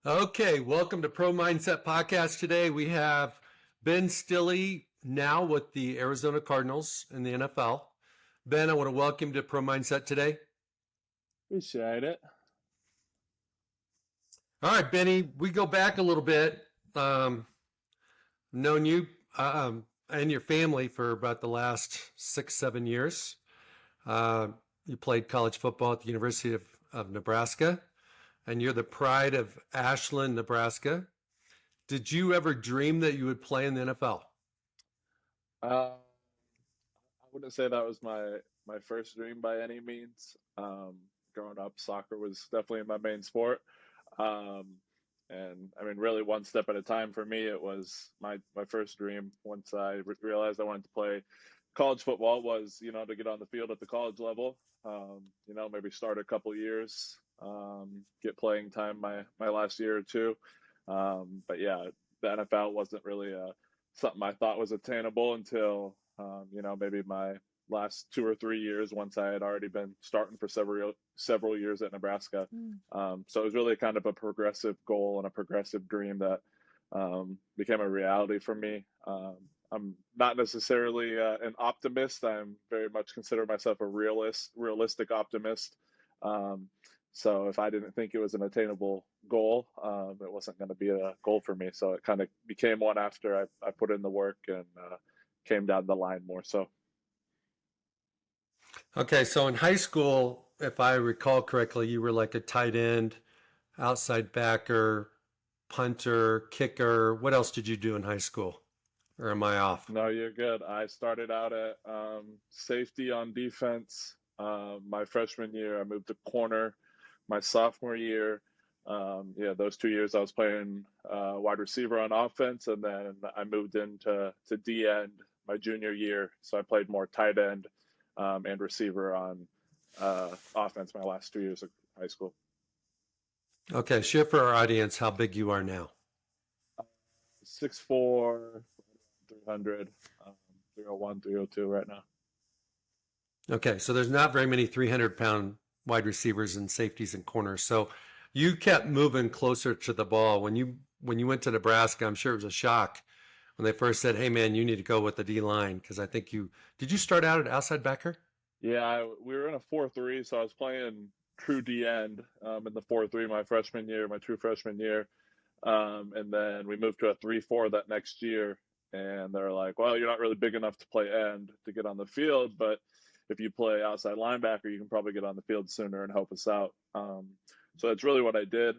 Okay, welcome to Pro Mindset Podcast. Today we have Ben Stille, now with the Arizona Cardinals in the NFL. Ben, I want to welcome you to Pro Mindset today. Appreciate it. All right, Benny, we go back a little bit. Known you and your family for about the last 6-7 years. You played college football at the University of Nebraska, and you're the pride of Ashland, Nebraska. Did you ever dream that you would play in the NFL? I wouldn't say that was my first dream by any means. Growing up, soccer was definitely my main sport. Um, and I mean, really, one step at a time for me. It was my first dream. Once I realized I wanted to play college football, was to get on the field at the college level. Maybe start a couple years, get playing time my last year or two. But yeah, the NFL wasn't really something I thought was attainable until maybe my last 2 or 3 years, once I had already been starting for several years at Nebraska. So it was really kind of a progressive goal and a progressive dream that became a reality for me. I'm not necessarily an optimist. I'm very much consider myself a realistic optimist. Um, so if I didn't think it was an attainable goal, it wasn't going to be a goal for me. So it kind of became one after I put in the work and came down the line more so. Okay, so in high school, if I recall correctly, you were like a tight end, outside backer, punter, kicker. What else did you do in high school? Or am I off? No, you're good. I started out at safety on defense. My freshman year, I moved to corner. My sophomore year, yeah, those 2 years I was playing wide receiver on offense, and then I moved into D end my junior year. So I played more tight end and receiver on offense my last 2 years of high school. Okay, share for our audience how big you are now. 6'4", 300, 301, 302 right now. Okay, so there's not very many 300-pound wide receivers and safeties and corners. So you kept moving closer to the ball. When you went to Nebraska, I'm sure it was a shock when they first said, "Hey, man, you need to go with the D line," because I think you start out at outside backer? Yeah, we were in a 4-3, so I was playing true D end in the 4-3 my freshman year, my true freshman year. And then we moved to a 3-4 that next year. And they're like, well, you're not really big enough to play end to get on the field, but if you play outside linebacker, you can probably get on the field sooner and help us out. So that's really what I did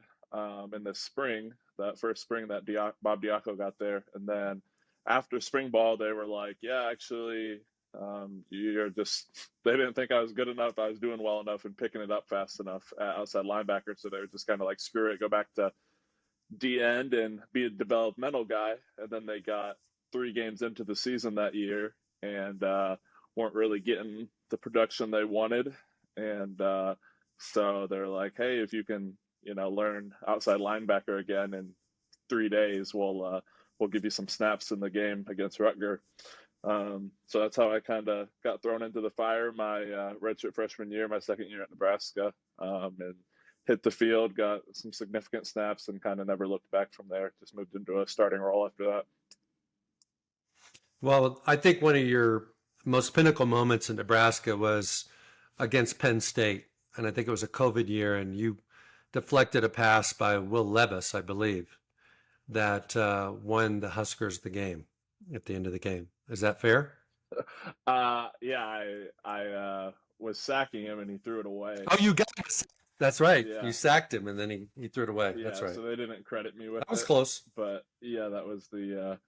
in the spring, that first spring that Bob Diaco got there. And then after spring ball, they were like, yeah, actually, you're just, they didn't think I was good enough. I was doing well enough and picking it up fast enough at outside linebacker. So they were just kind of like, screw it, go back to D end and be a developmental guy. And then they got 3 games into the season that year and weren't really getting the production they wanted. And so they're like, hey, if you can, learn outside linebacker again in 3 days, we'll give you some snaps in the game against Rutger. So that's how I kind of got thrown into the fire my redshirt freshman year, my second year at Nebraska, and hit the field, got some significant snaps, and kind of never looked back from there. Just moved into a starting role after that. Well, I think one of your most pinnacle moments in Nebraska was against Penn State. And I think it was a COVID year, and you deflected a pass by Will Levis, I believe, that won the Huskers the game at the end of the game. Is that fair? Yeah, I was sacking him and he threw it away. Oh, you got it. That's right. You Yeah, sacked him and then he threw it away. That's yeah. right. So they didn't credit me with That was it, close. but yeah, that was the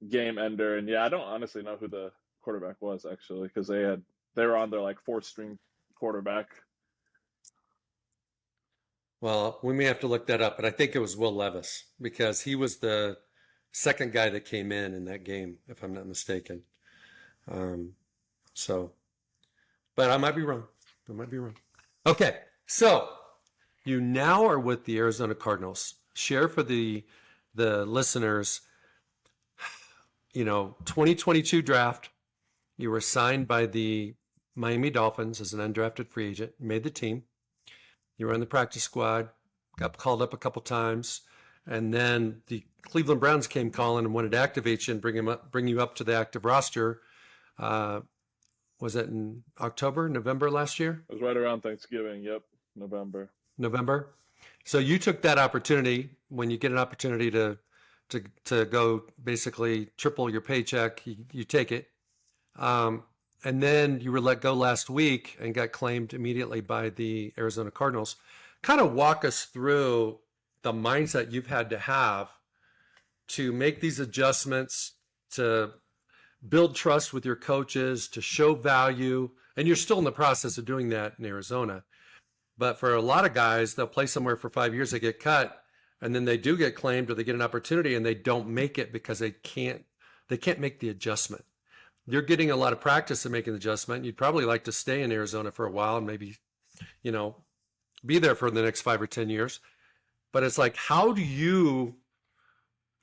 game ender. And yeah, I don't honestly know who the quarterback was actually because they were on their like fourth string quarterback. Well, we may have to look that up, but I think it was Will Levis because he was the second guy that came in that game, if I'm not mistaken. Um, so, but I might be wrong. I might be wrong. Okay, so you now are with the Arizona Cardinals. Share for the listeners, 2022 draft. You were signed by the Miami Dolphins as an undrafted free agent. You made the team. You were on the practice squad. Got called up a couple times. and then the Cleveland Browns came calling and wanted to activate you and bring you up to the active roster. Uh, was it in October, November last year? It was right around Thanksgiving. Yep, November. November. So you took that opportunity. When you get an opportunity to go basically triple your paycheck, you take it. Um, and then you were let go last week and got claimed immediately by the Arizona Cardinals. Kind of walk us through the mindset you've had to have to make these adjustments, to build trust with your coaches, to show value. And you're still in the process of doing that in Arizona. But for a lot of guys, they'll play somewhere for 5 years, they get cut, and then they do get claimed or they get an opportunity and they don't make it because they can't make the adjustment. You're getting a lot of practice in making the adjustment. You'd probably like to stay in Arizona for a while and maybe, be there for the next 5 or 10 years. But it's like, how do you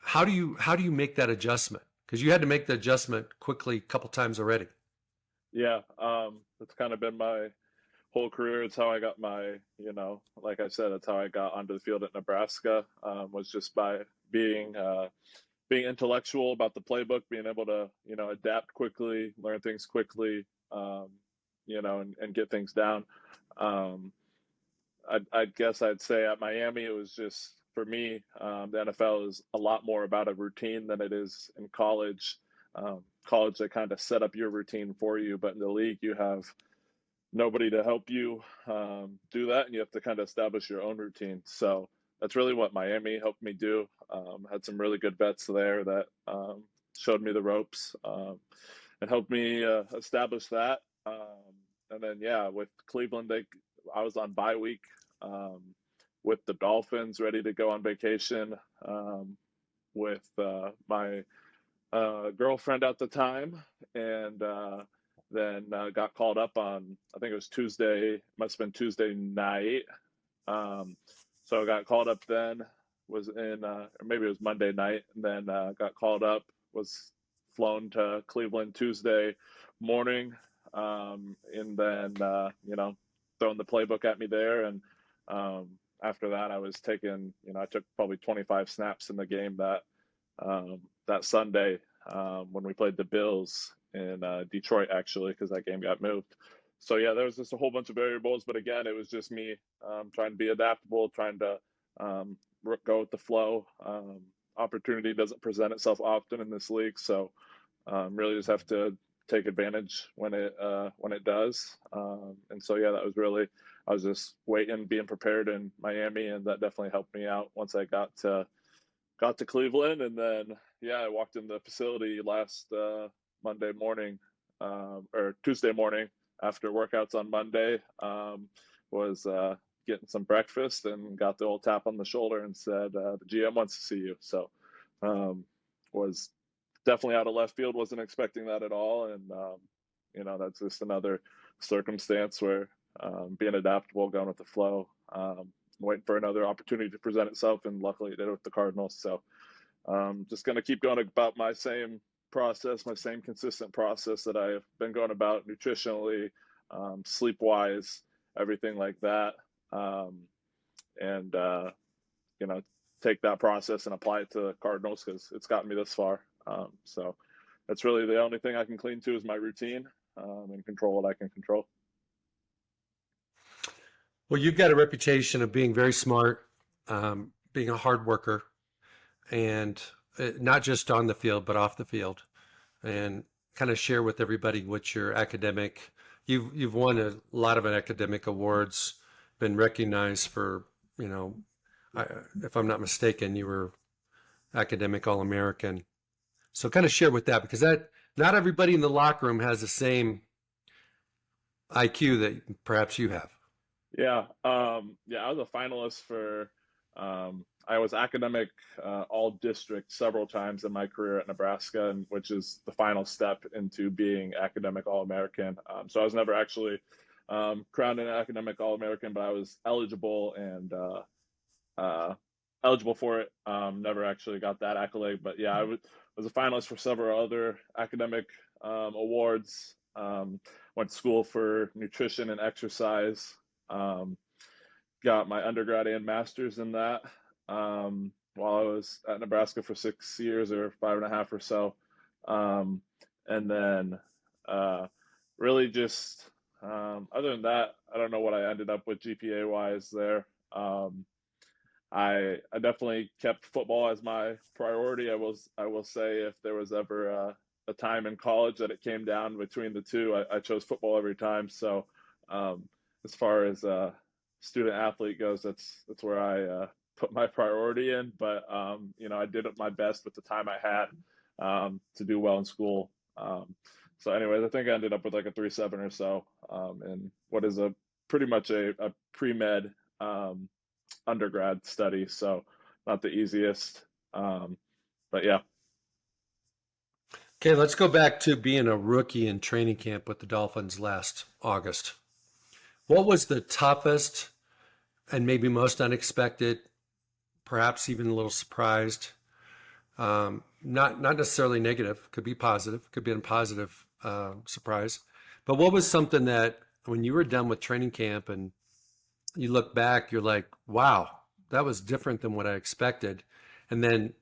make that adjustment? Because you had to make the adjustment quickly a couple times already. Yeah, it's kind of been my whole career. It's how I got like I said, it's how I got onto the field at Nebraska. Was just by being intellectual about the playbook, being able to adapt quickly, learn things quickly, and get things down. I guess I'd say at Miami, it was just for me, the NFL is a lot more about a routine than it is in college. College, they kind of set up your routine for you, but in the league, you have nobody to help you do that, and you have to kind of establish your own routine. So that's really what Miami helped me do. Had some really good vets there that showed me the ropes and helped me establish that. And then, yeah, with Cleveland, I was on bye week with the Dolphins, ready to go on vacation with my girlfriend at the time, and then got called up on, I think it was Tuesday, must have been Tuesday night. So I got called up then, was in, or maybe it was Monday night, and then got called up, was flown to Cleveland Tuesday morning, and then, throwing the playbook at me there. And after that, I was taking, I took probably 25 snaps in the game that Sunday when we played the Bills in Detroit, actually, because that game got moved. So yeah, there was just a whole bunch of variables, but again, it was just me trying to be adaptable, trying to go with the flow. Opportunity doesn't present itself often in this league, so really just have to take advantage when it does. And so yeah, that was really, I was just waiting, being prepared in Miami, and that definitely helped me out once I got to Cleveland. And then yeah, I walked in the facility last Monday morning or Tuesday morning after workouts on Monday. Was getting some breakfast and got the old tap on the shoulder and said the GM wants to see you. So was definitely out of left field, wasn't expecting that at all. And that's just another circumstance where being adaptable, going with the flow, waiting for another opportunity to present itself, and luckily it did with the Cardinals. So just going to keep going about my same process, my same consistent process that I've been going about nutritionally, sleep wise, everything like that. And take that process and apply it to Cardinals, because it's gotten me this far. So that's really the only thing I can cling to is my routine, and control what I can control. Well, you've got a reputation of being very smart, being a hard worker, and not just on the field, but off the field, and kind of share with everybody what your academic, you've won a lot of academic awards, been recognized for, if I'm not mistaken, you were academic All-American. So kind of share with that, because that not everybody in the locker room has the same IQ that perhaps you have. Yeah. I was a finalist for, I was academic all district several times in my career at Nebraska, and which is the final step into being academic All-American. So I was never actually crowned an academic All-American, but I was eligible and eligible for it. Never actually got that accolade, but yeah, was a finalist for several other academic awards. Went to school for nutrition and exercise. Got my undergrad and master's in that. while I was at Nebraska for 6 years or 5.5 or so. Um, and then really just other than that, I don't know what I ended up with GPA wise there. Um, I definitely kept football as my priority. I will say if there was ever a time in college that it came down between the two, I chose football every time. So um, as far as student athlete goes, that's where I put my priority in. But I did my best with the time I had to do well in school. So anyways, I think I ended up with like a 3.7 or so in what is a pretty much a pre-med undergrad study, so not the easiest. But yeah, Okay, let's go back to being a rookie in training camp with the Dolphins last August. What was the toughest and maybe most unexpected, perhaps even a little surprised? Not necessarily negative, could be positive, could be a positive surprise. But what was something that when you were done with training camp and you look back, you're like, wow, that was different than what I expected. And then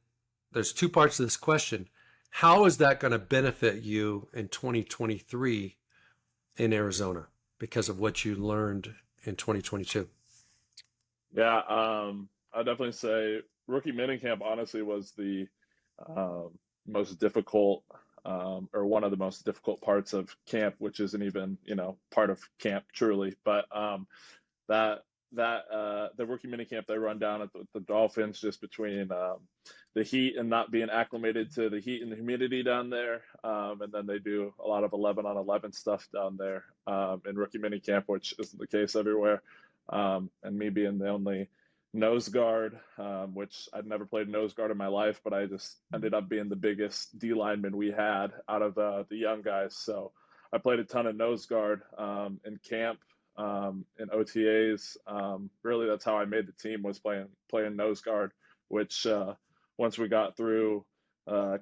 there's two parts to this question. How is that going to benefit you in 2023 in Arizona because of what you learned in 2022? yeah, I definitely say rookie minicamp honestly was the um, most difficult or one of the most difficult parts of camp, which isn't even part of camp truly, but that the rookie minicamp they run down at the Dolphins just between the heat and not being acclimated to the heat and the humidity down there, and then they do a lot of 11 on 11 stuff down there in rookie minicamp, which isn't the case everywhere. And me being the only nose guard, which I'd never played nose guard in my life, but I just ended up being the biggest D lineman we had out of the young guys. So I played a ton of nose guard in camp, in OTAs. Really, that's how I made the team was playing nose guard. Which once we got through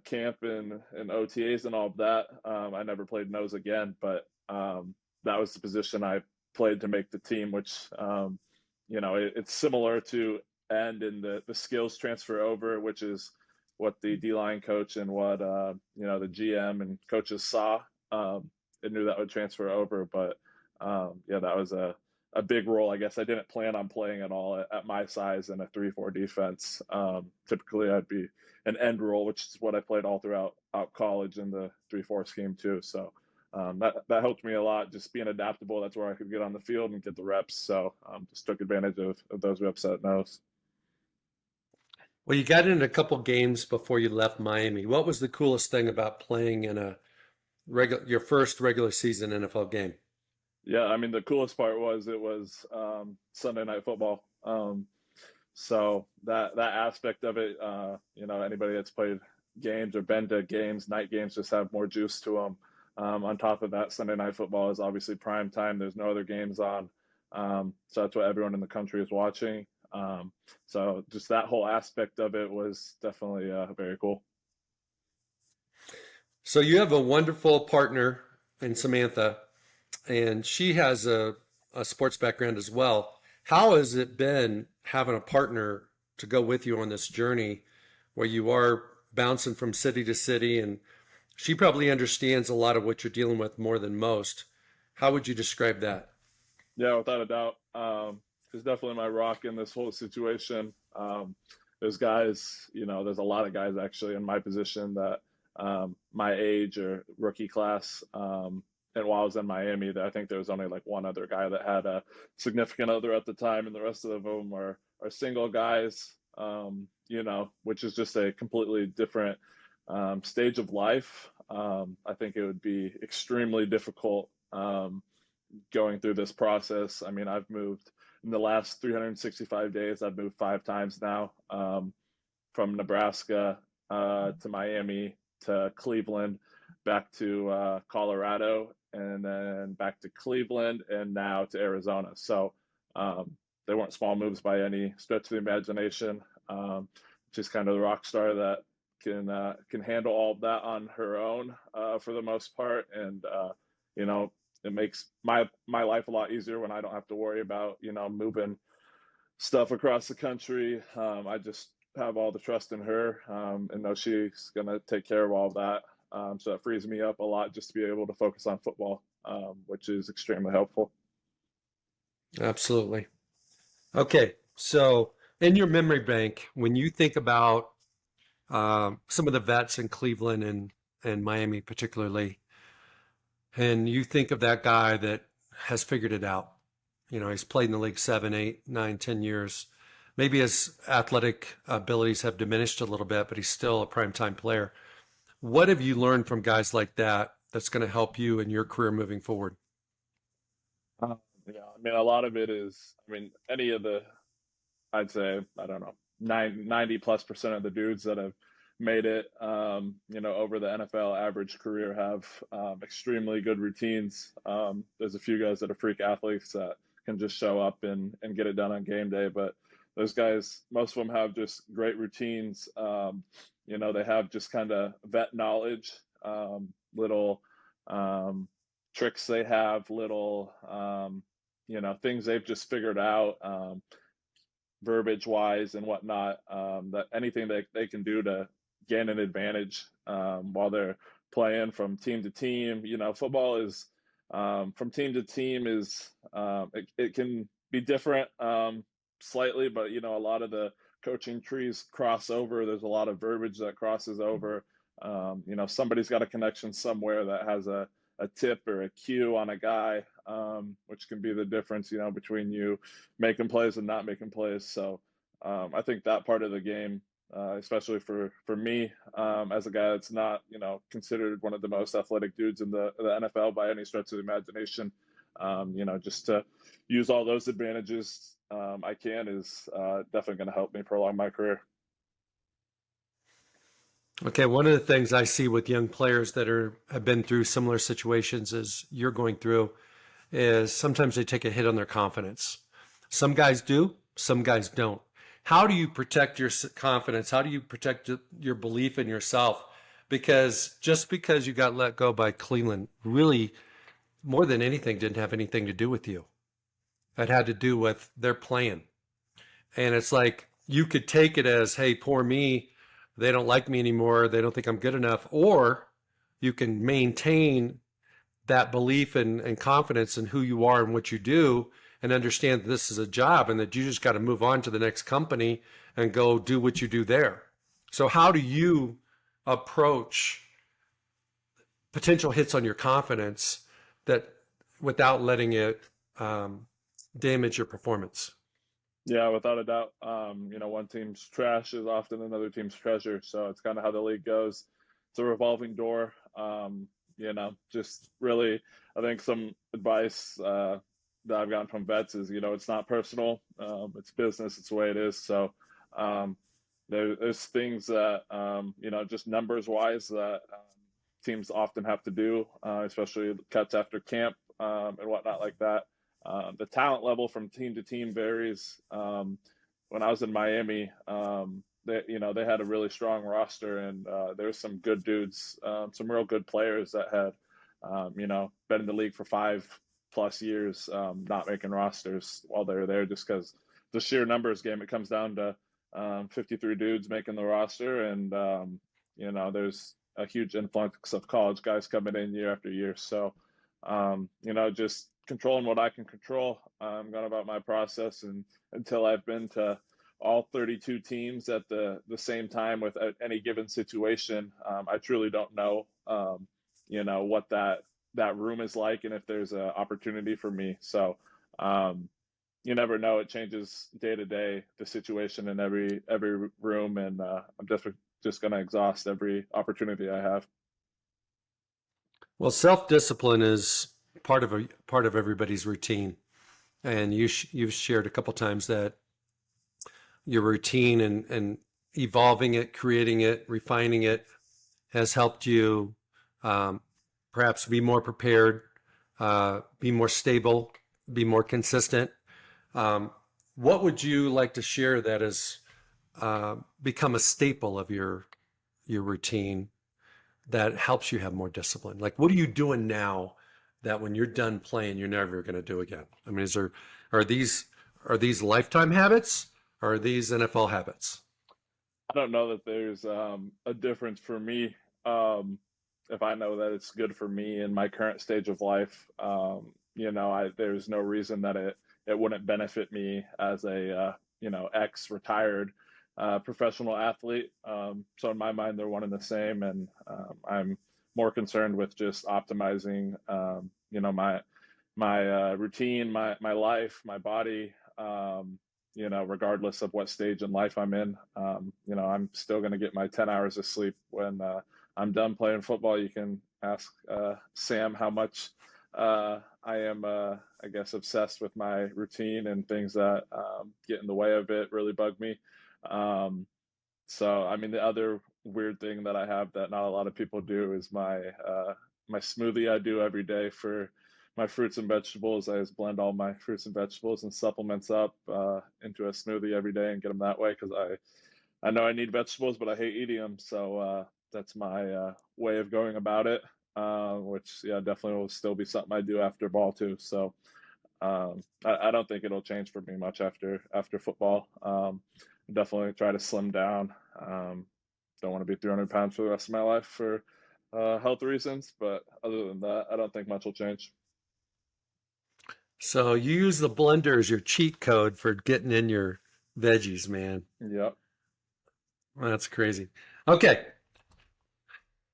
camp and OTAs and all of that, I never played nose again. But that was the position I played to make the team. Which it's similar to end in the skills transfer over, which is what the D line coach and what the GM and coaches saw. They knew that would transfer over, but yeah, that was a big role. I guess I didn't plan on playing at all at my size in a 3-4 defense. Typically, I'd be an end role, which is what I played all throughout out college in the 3-4 scheme too. So that helped me a lot, just being adaptable. That's where I could get on the field and get the reps. So just took advantage of those reps at nose. Well, you got in a couple games before you left Miami. What was the coolest thing about playing in a your first regular season NFL game? Yeah, I mean the coolest part was it was Sunday night football. So that aspect of it, anybody that's played games or been to games, night games, just have more juice to them. On top of that, Sunday night football is obviously prime time. There's no other games on, so that's what everyone in the country is watching. So just that whole aspect of it was definitely very cool. So you have a wonderful partner in Samantha, and she has a sports background as well. How has it been having a partner to go with you on this journey where you are bouncing from city to city? And she probably understands a lot of what you're dealing with more than most. How would you describe that? Yeah, without a doubt. It's definitely my rock in this whole situation. There's guys, there's a lot of guys actually in my position that my age or rookie class. And while I was in Miami, I think there was only like one other guy that had a significant other at the time, and the rest of them are single guys. Which is just a completely different stage of life. I think it would be extremely difficult going through this process. I mean, I've moved in the last 365 days. I've moved 5 times now, from Nebraska to Miami to Cleveland, back to Colorado, and then back to Cleveland, and now to Arizona. So they weren't small moves by any stretch of the imagination. Just kind of the rock star that can handle all of that on her own for the most part, and you know it makes my life a lot easier when I don't have to worry about moving stuff across the country. I just have all the trust in her, and know she's going to take care of all of that. So it frees me up a lot just to be able to focus on football, which is extremely helpful. Absolutely. Okay. So in your memory bank, when you think about some of the vets in Cleveland and Miami particularly, and you think of that guy that has figured it out. You know, he's played in the league 7, 8, 9, 10 years. Maybe his athletic abilities have diminished a little bit, but he's still a primetime player. What have you learned from guys like that that's going to help you in your career moving forward? Uh, yeah, I mean, a lot of it is, I mean, any of the, I'd say, I don't know, 90+% of the dudes that have made it, over the NFL average career have extremely good routines. There's a few guys that are freak athletes that can just show up and get it done on game day, but those guys, most of them have just great routines. They have just kind of vet knowledge, little tricks they have, little, things they've just figured out. Verbiage wise and whatnot, that anything they can do to gain an advantage while they're playing from team to team. Football is from team to team is it can be different slightly, but a lot of the coaching trees cross over. There's a lot of verbiage that crosses over. Somebody's got a connection somewhere that has a tip or a cue on a guy, which can be the difference, between you making plays and not making plays. So I think that part of the game, especially for me, as a guy that's not, considered one of the most athletic dudes in the NFL by any stretch of the imagination, just to use all those advantages I can is definitely going to help me prolong my career. Okay, one of the things I see with young players that have been through similar situations as you're going through is sometimes they take a hit on their confidence. Some guys do, some guys don't. How do you protect your confidence? How do you protect your belief in yourself? Because just because you got let go by Cleveland, really, more than anything, didn't have anything to do with you. It had to do with their plan. And it's like you could take it as, hey, poor me, they don't like me anymore, they don't think I'm good enough, or you can maintain that belief and confidence in who you are and what you do and understand that this is a job and that you just got to move on to the next company and go do what you do there. So how do you approach potential hits on your confidence that without letting it damage your performance? Yeah, without a doubt. One team's trash is often another team's treasure. So it's kind of how the league goes. It's a revolving door. Just really, I think some advice that I've gotten from vets is, it's not personal. It's business. It's the way it is. So there's things that, just numbers wise that teams often have to do, especially cuts after camp and whatnot like that. The talent level from team to team varies. When I was in Miami, they had a really strong roster, and there was some good dudes, some real good players that had, been in the league for 5+ years, not making rosters while they were there, just because the sheer numbers game. It comes down to 53 dudes making the roster, and there's a huge influx of college guys coming in year after year. So, just controlling what I can control. I'm going about my process, and until I've been to all 32 teams at the same time with any given situation, I truly don't know, what that room is like and if there's an opportunity for me. So you never know. It changes day to day, the situation in every room, and I'm just going to exhaust every opportunity I have. Well, self-discipline is part of everybody's routine. And you've shared a couple times that your routine and evolving it, creating it, refining it has helped you um, perhaps be more prepared, be more stable, be more consistent. Um, what would you like to share that has become a staple of your routine that helps you have more discipline? Like, what are you doing now that when you're done playing, you're never going to do again? I mean, are these lifetime habits or are these NFL habits? I don't know that there's a difference for me. Um, if I know that it's good for me in my current stage of life, there's no reason that it wouldn't benefit me as a ex retired professional athlete. So in my mind, they're one and the same, and I'm more concerned with just optimizing, my routine, my life, my body. Regardless of what stage in life I'm in. I'm still going to get my 10 hours of sleep when I'm done playing football. You can ask Sam how much I am, I guess, obsessed with my routine, and things that get in the way of it really bug me. Um, so, I mean, the other weird thing that I have that not a lot of people do is my smoothie I do every day for my fruits and vegetables. I just blend all my fruits and vegetables and supplements up into a smoothie every day and get them that way, because I know I need vegetables, but I hate eating them. So that's my way of going about it, which, yeah, definitely will still be something I do after ball too. So I don't think it'll change for me much after football. Definitely try to slim down. Don't want to be 300 pounds for the rest of my life for health reasons, but other than that, I don't think much will change. So you use the blender as your cheat code for getting in your veggies, man. Yep. That's crazy. Okay,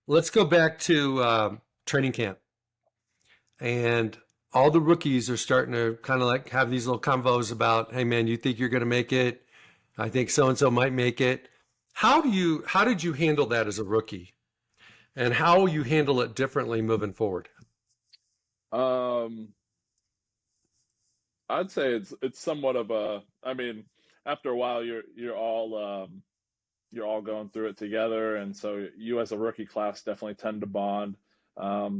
let's go back to training camp. And all the rookies are starting to kind of like have these little convos about, hey man, you think you're going to make it? I think so and so might make it. How did you handle that as a rookie? And how will you handle it differently moving forward? Um, I'd say it's somewhat of a. I mean, after a while, you're all going through it together, and so you as a rookie class definitely tend to bond,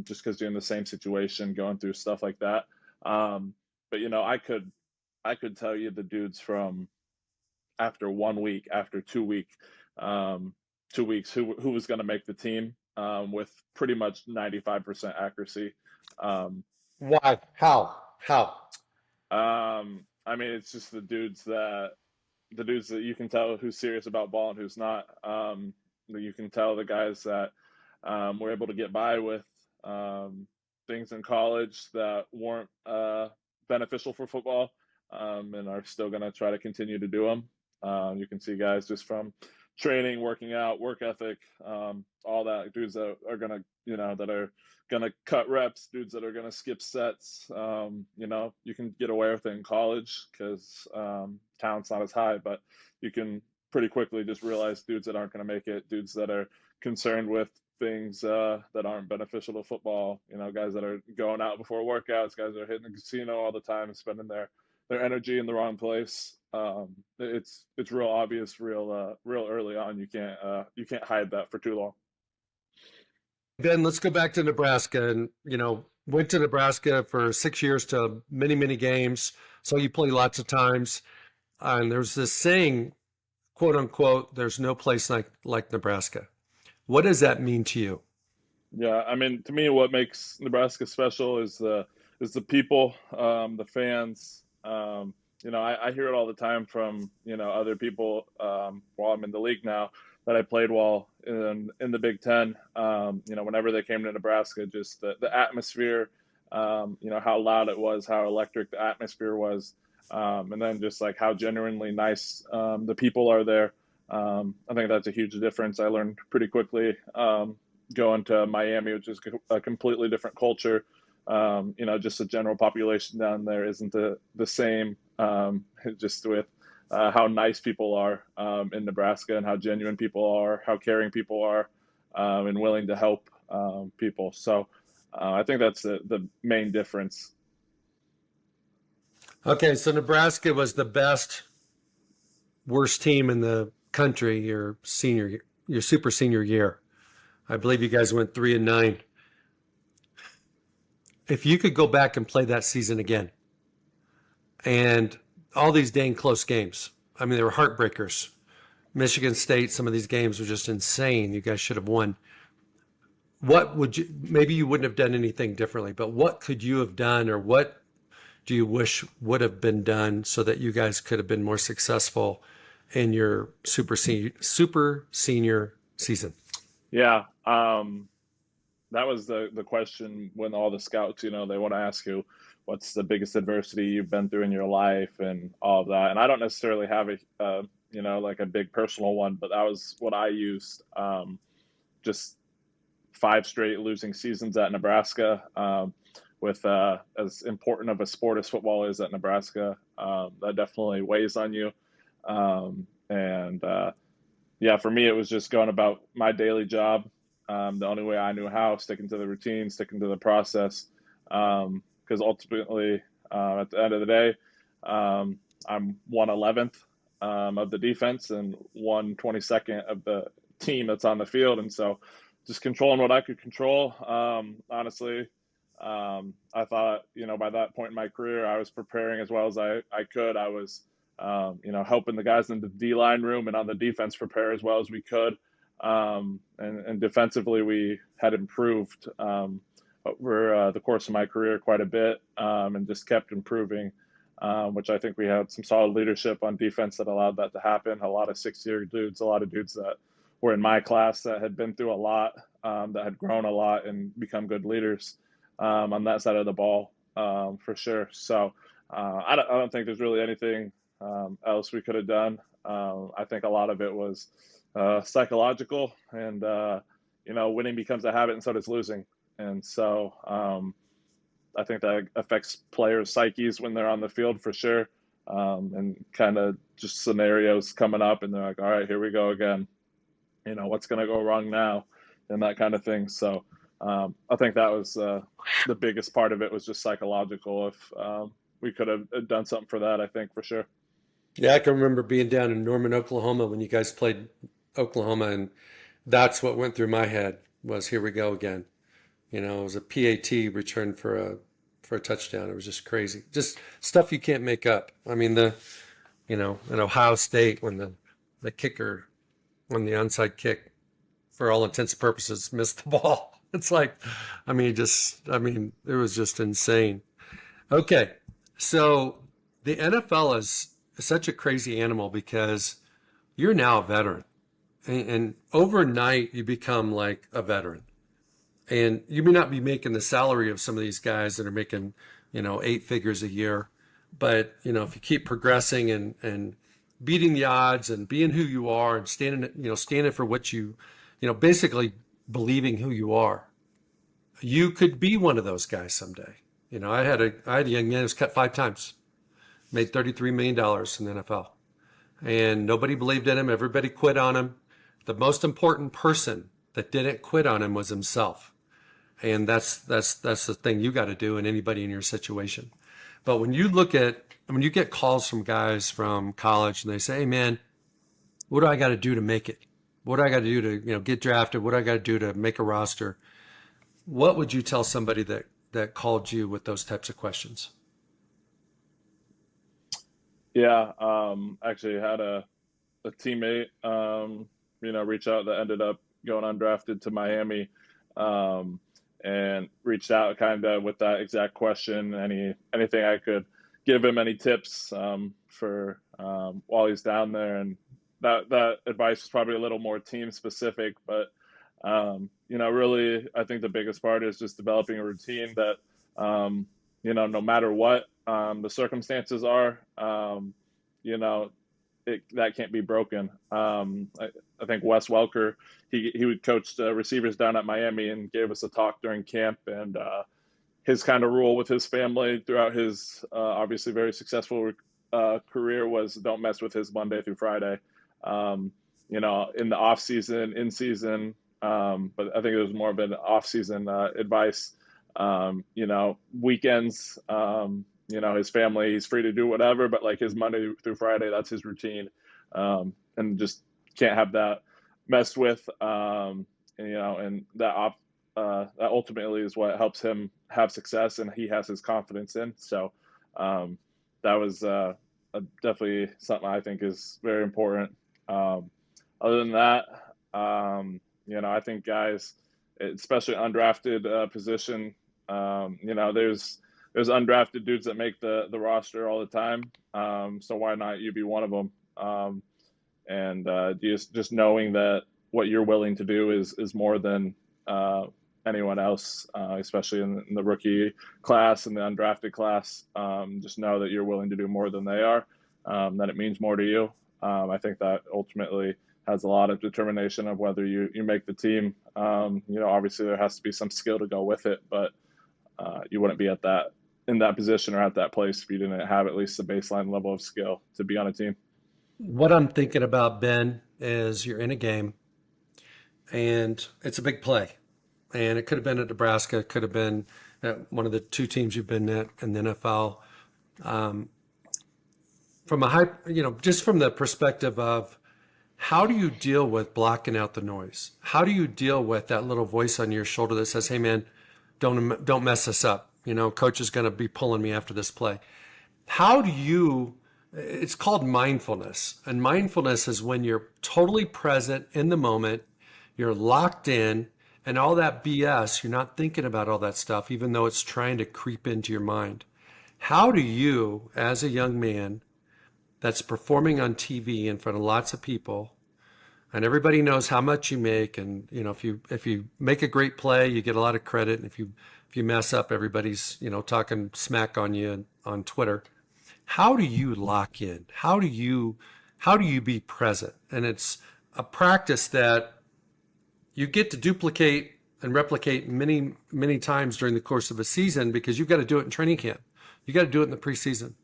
just because you're in the same situation, going through stuff like that. Um, but I could tell you the dudes from after 1 week, after 2 weeks, who was going to make the team, with pretty much 95% accuracy. Um, Why? How? I mean, it's just the dudes that you can tell who's serious about ball and who's not. You can tell the guys that were able to get by with um, things in college that weren't beneficial for football, and are still going to try to continue to do them. You can see guys just from training, working out, work ethic, all that. Dudes that are going to, that are going to cut reps, dudes that are going to skip sets. You can get away with it in college because talent's not as high, but you can pretty quickly just realize dudes that aren't going to make it, dudes that are concerned with things that aren't beneficial to football. Guys that are going out before workouts, guys that are hitting the casino all the time and spending their energy in the wrong place. It's real obvious, real early on. You can't hide that for too long. Ben, let's go back to Nebraska and, went to Nebraska for 6 years to many, many games. So you play lots of times. And there's this saying, quote unquote, there's no place like Nebraska. What does that mean to you? Yeah, I mean, to me, what makes Nebraska special is the people, the fans. I hear it all the time from other people, while I'm in the league now, that I played while in the Big Ten. Whenever they came to Nebraska, just the atmosphere, how loud it was, how electric the atmosphere was, and then just like how genuinely nice the people are there. I think that's a huge difference. I learned pretty quickly. Going to Miami, which is a completely different culture. Just the general population down there isn't the same. Just with how nice people are in Nebraska, and how genuine people are, how caring people are, and willing to help people. So I think that's the main difference. Okay, so Nebraska was the best, worst team in the country your super senior year. I believe you guys went 3-9. If you could go back and play that season again, and all these dang close games, I mean, they were heartbreakers. Michigan State, some of these games were just insane. You guys should have won. What would you, maybe you wouldn't have done anything differently, but what could you have done, or what do you wish would have been done so that you guys could have been more successful in your super senior season? Yeah. That was the question when all the scouts, they want to ask you what's the biggest adversity you've been through in your life and all of that. And I don't necessarily have like a big personal one, but that was what I used. Just 5 straight losing seasons at Nebraska. With as important of a sport as football is at Nebraska, that definitely weighs on you. And Yeah, for me, it was just going about my daily job the only way I knew how, sticking to the routine, sticking to the process. Because ultimately, at the end of the day, I'm 1/11th of the defense and 1/22nd of the team that's on the field. And so just controlling what I could control. Honestly, I thought, by that point in my career, I was preparing as well as I could. I was helping the guys in the D line room and on the defense prepare as well as we could. And defensively, we had improved over the course of my career quite a bit, and just kept improving, which I think we had some solid leadership on defense that allowed that to happen. A lot of 6-year dudes, a lot of dudes that were in my class that had been through a lot, that had grown a lot and become good leaders on that side of the ball, for sure. So I don't think there's really anything else we could have done. I think a lot of it was psychological, and winning becomes a habit, and so does losing. And so I think that affects players' psyches when they're on the field for sure, and kind of just scenarios coming up, and they're like, "All right, here we go again. What's going to go wrong now?" and that kind of thing. So I think that was the biggest part of it, was just psychological. If we could have done something for that, I think for sure. Yeah, I can remember being down in Norman, Oklahoma when you guys played Oklahoma, and that's what went through my head was here we go again. It was a PAT return for a touchdown. It was just crazy. Just stuff you can't make up. I mean, in Ohio State when the kicker on the onside kick, for all intents and purposes, missed the ball. It's like, it was just insane. Okay, so the NFL is such a crazy animal because you're now a veteran, and overnight you become like a veteran, and you may not be making the salary of some of these guys that are making 8 figures a year, but if you keep progressing and beating the odds and being who you are and standing for what basically believing who you are, you could be one of those guys someday. I had a young man who was cut 5 times, made $33 million in the NFL, and nobody believed in him. Everybody quit on him. The most important person that didn't quit on him was himself, and that's the thing you got to do, and anybody in your situation. But when you get calls from guys from college and they say, "Hey man, what do I got to do to make it? What do I got to do to get drafted? What do I got to do to make a roster?" What would you tell somebody that called you with those types of questions? Yeah, actually had a teammate, reach out that ended up going undrafted to Miami, um, and reached out kind of with that exact question. Anything I could give him, any tips for while he's down there, and that advice is probably a little more team specific, but really, I think the biggest part is just developing a routine that, no matter what the circumstances are, that can't be broken. I think Wes Welker, he would coach receivers down at Miami and gave us a talk during camp, and his kind of rule with his family throughout his obviously very successful career was don't mess with his Monday through Friday. In the off season, in season, but I think it was more of an off season advice. Weekends, his family, he's free to do whatever, but like his Monday through Friday, that's his routine, and just can't have that messed with. And that ultimately is what helps him have success, and he has his confidence in. So that was definitely something I think is very important. Other than that, I think guys, especially undrafted position, there's undrafted dudes that make the roster all the time. So why not you be one of them? and just knowing that what you're willing to do is more than anyone else, especially in the rookie class and the undrafted class. Just know that you're willing to do more than they are, that it means more to you. I think that ultimately has a lot of determination of whether you make the team. Obviously there has to be some skill to go with it, but you wouldn't be in that position or at that place if you didn't have at least a baseline level of skill to be on a team. What I'm thinking about, Ben, is you're in a game and it's a big play. And it could have been at Nebraska, it could have been at one of the two teams you've been at in the NFL. From just from the perspective of how do you deal with blocking out the noise? How do you deal with that little voice on your shoulder that says, "Hey, man, don't mess this up. Coach is going to be pulling me after this play." How do you? It's called mindfulness, and mindfulness is when you're totally present in the moment, you're locked in, and all that BS, you're not thinking about all that stuff, even though it's trying to creep into your mind. How do you, as a young man that's performing on TV in front of lots of people, and everybody knows how much you make, and if you make a great play, you get a lot of credit, and if you mess up, everybody's talking smack on you on Twitter. How do you lock in? How do you be present? And it's a practice that you get to duplicate and replicate many, many times during the course of a season, because you've got to do it in training camp. You got to do it in the preseason.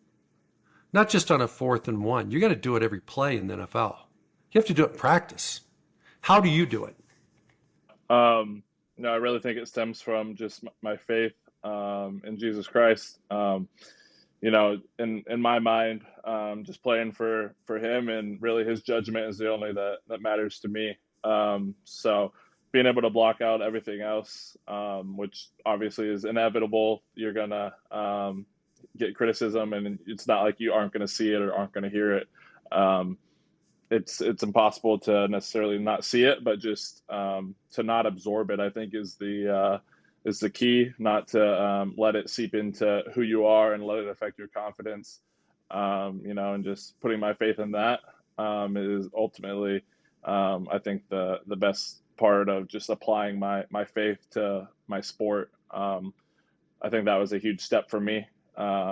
Not just on a 4th and 1. You got to do it every play in the NFL. You have to do it in practice. How do you do it? No, I really think it stems from just my faith in Jesus Christ. In my mind, just playing for him, and really his judgment is the only that matters to me. So being able to block out everything else, which obviously is inevitable, you're gonna get criticism, and it's not like you aren't going to see it or aren't going to hear it. It's impossible to necessarily not see it, but just to not absorb it, I think is the key. Not to let it seep into who you are and let it affect your confidence. And just putting my faith in that is ultimately, I think the best part of just applying my faith to my sport. I think that was a huge step for me.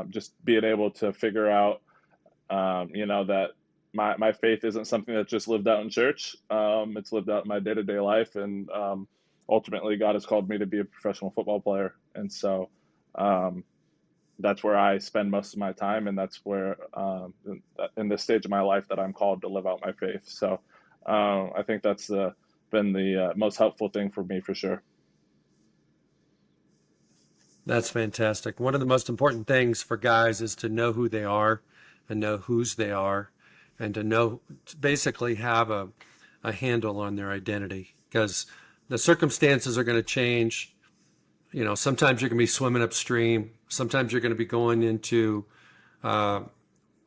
Just being able to figure out, that my faith isn't something that's just lived out in church. It's lived out in my day-to-day life. And ultimately, God has called me to be a professional football player. And so that's where I spend most of my time. And that's where, in this stage of my life, that I'm called to live out my faith. So I think that's been the most helpful thing for me, for sure. That's fantastic. One of the most important things for guys is to know who they are and know whose they are, and to basically have a handle on their identity, because the circumstances are going to change. Sometimes you're going to be swimming upstream. Sometimes you're going to be going into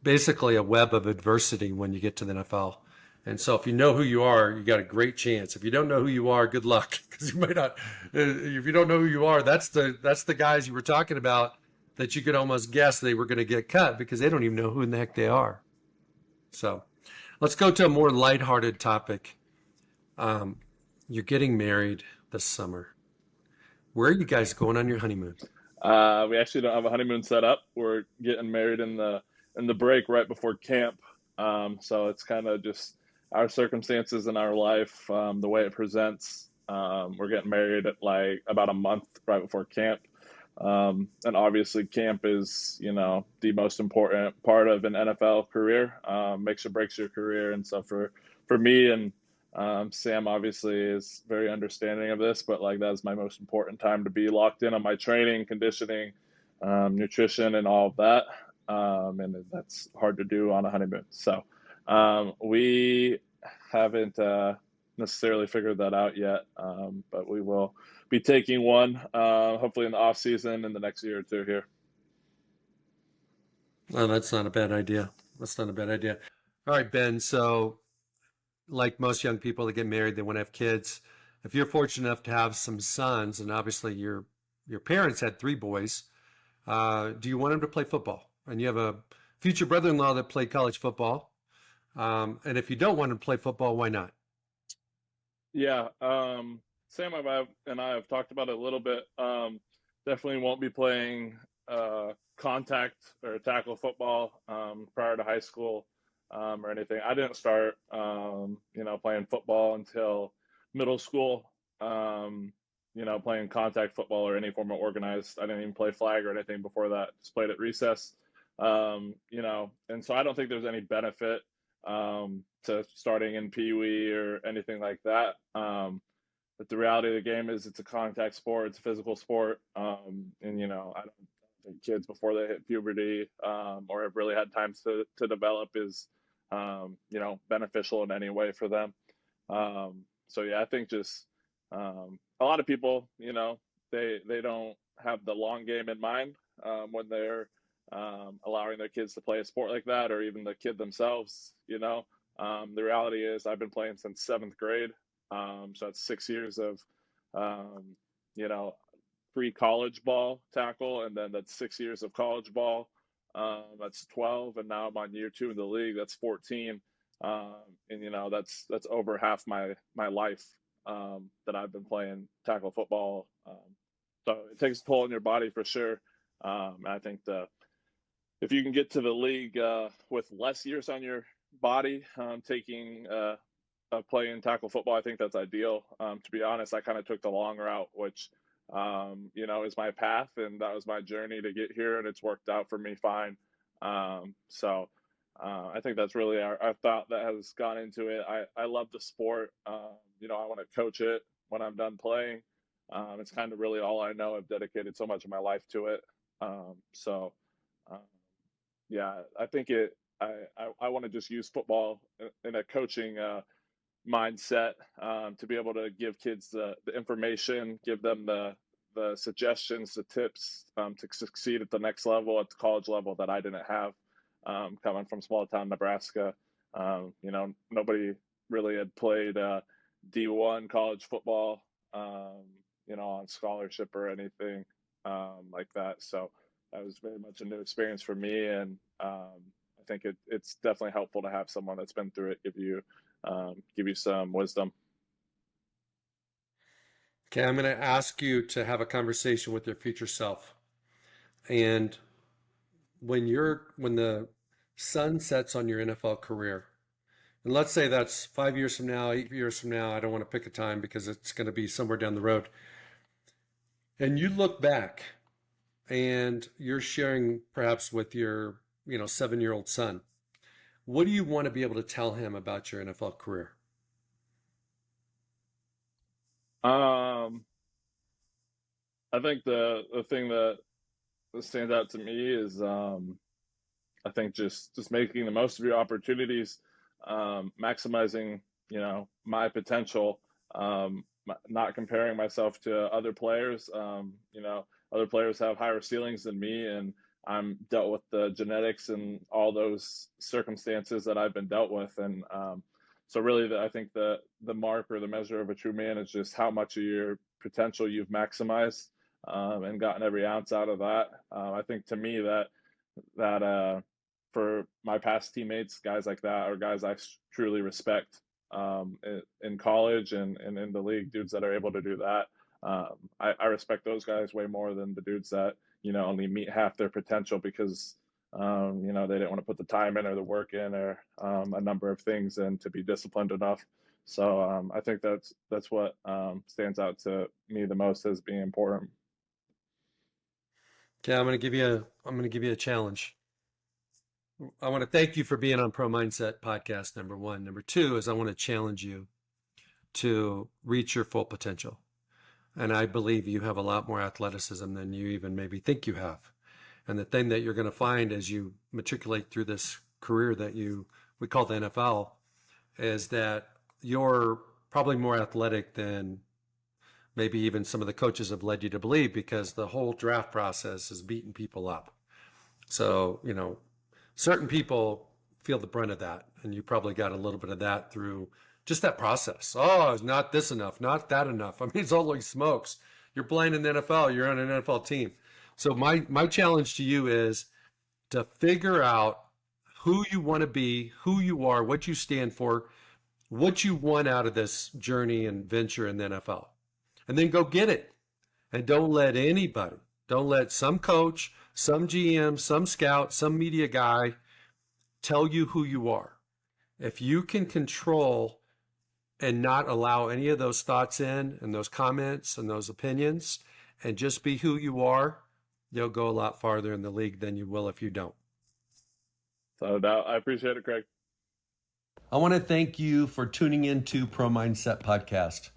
basically a web of adversity when you get to the NFL. And so if you know who you are, you got a great chance. If you don't know who you are, good luck, because you might not. If you don't know who you are, that's the guys you were talking about that you could almost guess they were going to get cut because they don't even know who in the heck they are. So let's go to a more lighthearted topic. You're getting married this summer. Where are you guys going on your honeymoon? We actually don't have a honeymoon set up. We're getting married in the break right before camp. So it's kind of just our circumstances in our life, the way it presents. We're getting married at about a month right before camp. And obviously camp is, the most important part of an NFL career, makes or breaks your career. And so for me, and Sam obviously is very understanding of this, but that's my most important time to be locked in on my training, conditioning, nutrition, and all of that. And that's hard to do on a honeymoon. So we haven't necessarily figured that out yet, but we will be taking one hopefully in the off season in the next year or two here. Well, that's not a bad idea. That's not a bad idea. All right, Ben. So like most young people that get married, they want to have kids. If you're fortunate enough to have some sons, and obviously your parents had 3 boys, do you want them to play football? And you have a future brother-in-law that played college football. And if you don't want to play football, why not? Yeah, Sam and I have talked about it a little bit. Definitely won't be playing contact or tackle football prior to high school or anything. I didn't start, playing football until middle school. Playing contact football or any form of organized. I didn't even play flag or anything before that. Just played at recess. And so I don't think there's any benefit to starting in Pee Wee or anything like that. But the reality of the game is it's a contact sport, it's a physical sport. I don't think kids before they hit puberty or have really had time to develop is, beneficial in any way for them. So yeah, I think just a lot of people, they don't have the long game in mind when they're allowing their kids to play a sport like that, or even the kid themselves. The reality is I've been playing since seventh grade, so that's 6 years of um, you know pre-college ball tackle, and then that's 6 years of college ball. That's 12, and now I'm on year two in the league. That's 14, and that's over half my life that I've been playing tackle football. So it takes a toll on your body for sure. I think if you can get to the league with less years on your body, taking playing tackle football, I think that's ideal. To be honest, I kind of took the long route, which is my path, and that was my journey to get here, and it's worked out for me fine. I think that's really our thought that has gone into it. I love the sport. I want to coach it when I'm done playing. It's kind of really all I know. I've dedicated so much of my life to it. So, uh, yeah, I think I want to just use football in a coaching mindset to be able to give kids the information, give them the suggestions, the tips to succeed at the next level, at the college level that I didn't have coming from small town Nebraska. Nobody really had played D1 college football, on scholarship or anything like that. So that was very much a new experience for me, and I think it's definitely helpful to have someone that's been through it give you some wisdom. Okay, I'm going to ask you to have a conversation with your future self. And when the sun sets on your NFL career, and let's say that's 5 years from now, 8 years from now, I don't want to pick a time because it's going to be somewhere down the road. And you look back and you're sharing perhaps with your, 7-year-old son. What do you want to be able to tell him about your NFL career? Um, I think the thing that stands out to me is I think just making the most of your opportunities, maximizing my potential, not comparing myself to other players. Other players have higher ceilings than me, and I'm dealt with the genetics and all those circumstances that I've been dealt with, and so really, I think the mark or the measure of a true man is just how much of your potential you've maximized and gotten every ounce out of that. I think to me that for my past teammates, guys like that are guys I truly respect in college and in the league, dudes that are able to do that. I respect those guys way more than the dudes that only meet half their potential because they didn't want to put the time in or the work in or a number of things and to be disciplined enough. So I think that's what stands out to me the most as being important. Okay, I'm going to give you a challenge. I want to thank you for being on Pro Mindset podcast, number one. Number two is I want to challenge you to reach your full potential. And I believe you have a lot more athleticism than you even maybe think you have. And the thing that you're going to find as you matriculate through this career that we call the NFL is that you're probably more athletic than maybe even some of the coaches have led you to believe, because the whole draft process is beating people up. So, certain people feel the brunt of that. And you probably got a little bit of that through just that process. Oh, it's not this enough, not that enough. I mean, it's holy smokes. You're playing in the NFL, you're on an NFL team. So my challenge to you is to figure out who you want to be, who you are, what you stand for, what you want out of this journey and venture in the NFL. And then go get it. And don't let anybody, don't let some coach, some GM, some scout, some media guy tell you who you are. If you can control and not allow any of those thoughts in and those comments and those opinions and just be who you are, you'll go a lot farther in the league than you will if you don't. No doubt. I appreciate it, Craig. I want to thank you for tuning in to Pro Mindset Podcast.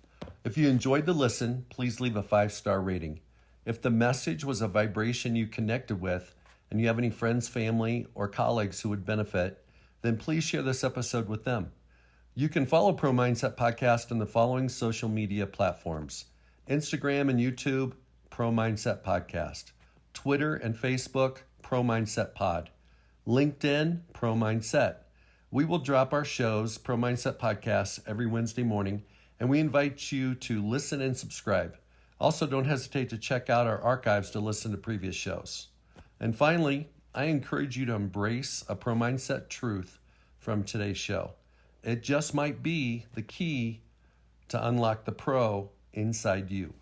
If you enjoyed the listen, please leave a 5-star rating. If the message was a vibration you connected with and you have any friends, family, or colleagues who would benefit, then please share this episode with them. You can follow Pro Mindset Podcast on the following social media platforms: Instagram and YouTube, Pro Mindset Podcast; Twitter and Facebook, Pro Mindset Pod; LinkedIn, Pro Mindset. We will drop our shows, Pro Mindset Podcasts, every Wednesday morning, and we invite you to listen and subscribe. Also, don't hesitate to check out our archives to listen to previous shows. And finally, I encourage you to embrace a Pro Mindset truth from today's show. It just might be the key to unlock the pro inside you.